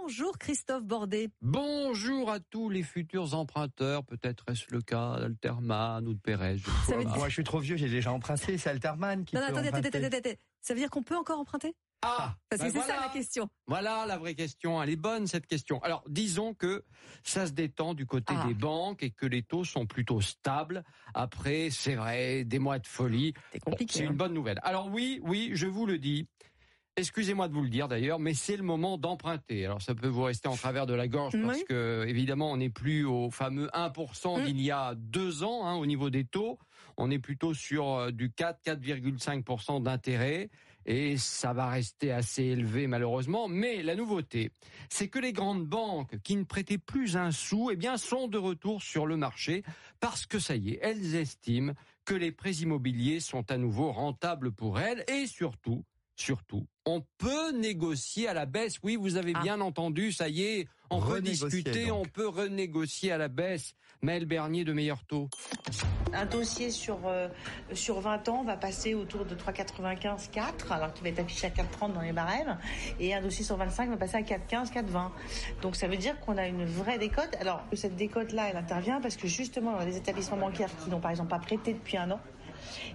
Bonjour Christophe Bordet. Bonjour à tous les futurs emprunteurs, peut-être est-ce le cas d'Alterman ou de Pérez. Moi je suis trop vieux, j'ai déjà emprunté, c'est Alterman qui peut emprunter. Attendez. Ça veut dire qu'on peut encore emprunter ? Parce que c'est ça la question. Voilà la vraie question, elle est bonne cette question. Alors disons que ça se détend du côté des banques et que les taux sont plutôt stables. Après, c'est vrai, des mois de folie. C'est compliqué. C'est une bonne nouvelle. Alors oui, je vous le dis. Excusez-moi de vous le dire d'ailleurs, mais c'est le moment d'emprunter. Alors ça peut vous rester en travers de la gorge parce que évidemment on n'est plus au fameux 1% d'il y a 2 ans au niveau des taux. On est plutôt sur du 4,5% d'intérêt et ça va rester assez élevé malheureusement. Mais la nouveauté, c'est que les grandes banques qui ne prêtaient plus un sou, sont de retour sur le marché parce que ça y est, elles estiment que les prêts immobiliers sont à nouveau rentables pour elles et surtout, on peut négocier à la baisse. Oui, vous avez bien entendu, ça y est, on peut discuter, on peut renégocier à la baisse. Maëlle Bernier de Meilleur Taux. Un dossier sur 20 ans va passer autour de 3,95, 4, alors qu'il va être affiché à 4,30 dans les barèmes. Et un dossier sur 25 va passer à 4,15, 4,20. Donc ça veut dire qu'on a une vraie décote. Alors cette décote-là, elle intervient parce que justement, dans les établissements bancaires qui n'ont par exemple pas prêté depuis 1 an,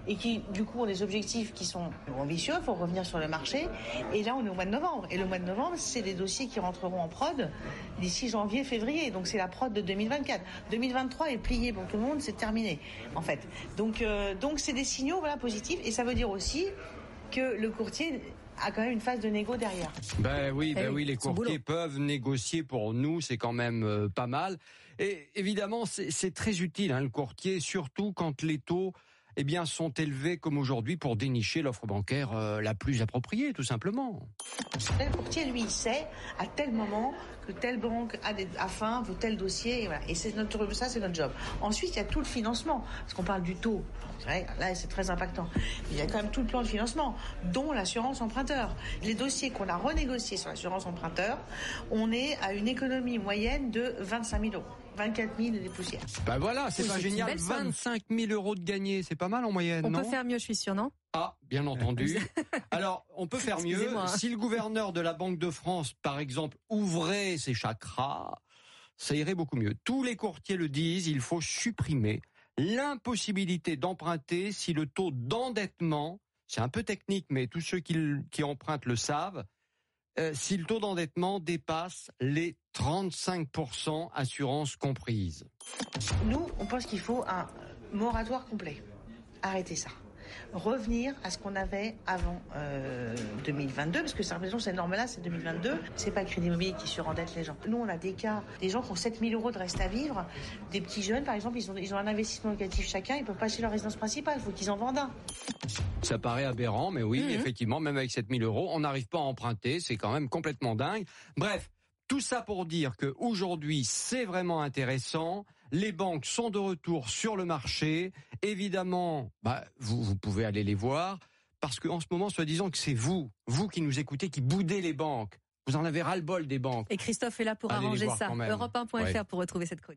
et qui, du coup, ont des objectifs qui sont ambitieux, il faut revenir sur le marché. Et là, on est au mois de novembre. Et le mois de novembre, c'est des dossiers qui rentreront en prod d'ici janvier, février. Donc, c'est la prod de 2024. 2023 est plié pour tout le monde, c'est terminé, en fait. Donc c'est des signaux, positifs. Et ça veut dire aussi que le courtier a quand même une phase de négo derrière. Oui, les courtiers peuvent négocier pour nous, c'est quand même pas mal. Et évidemment, c'est très utile, le courtier, surtout quand les taux sont élevés comme aujourd'hui pour dénicher l'offre bancaire la plus appropriée, tout simplement. Le courtier, lui, il sait à tel moment que telle banque a faim, veut tel dossier, et voilà. Et c'est notre job. Ensuite, il y a tout le financement, parce qu'on parle du taux. C'est vrai, là, c'est très impactant. Mais il y a quand même tout le plan de financement, dont l'assurance emprunteur. Les dossiers qu'on a renégociés sur l'assurance emprunteur, on est à une économie moyenne de 25 000 euros. 24 000 et des poussières. Voilà, c'est pas génial. 25 000 euros de gagnés, c'est pas mal en moyenne, On non ? peut faire mieux, je suis sûre, non ? Bien entendu. Alors, on peut faire mieux. Si le gouverneur de la Banque de France, par exemple, ouvrait ses chakras, ça irait beaucoup mieux. Tous les courtiers le disent, il faut supprimer l'impossibilité d'emprunter si le taux d'endettement, c'est un peu technique, mais tous ceux qui empruntent le savent, si le taux d'endettement dépasse les 35%, assurance comprise. Nous, on pense qu'il faut un moratoire complet. Arrêtez ça. Revenir à ce qu'on avait avant 2022, parce que ces normes-là, c'est 2022. C'est pas le Crédit Immobilier qui surendette les gens. Nous, on a des cas, des gens qui ont 7 000 euros de reste à vivre, des petits jeunes, par exemple, ils ont un investissement locatif chacun, ils peuvent pas acheter leur résidence principale, il faut qu'ils en vendent un. Ça paraît aberrant, mais oui, effectivement, même avec 7 000 euros, on n'arrive pas à emprunter, c'est quand même complètement dingue. Bref. Tout ça pour dire que aujourd'hui, c'est vraiment intéressant. Les banques sont de retour sur le marché. Évidemment, vous pouvez aller les voir parce qu'en ce moment, soi-disant que c'est vous qui nous écoutez, qui boudez les banques. Vous en avez ras-le-bol des banques. Et Christophe est là pour arranger ça. Europe1.fr pour retrouver cette chronique.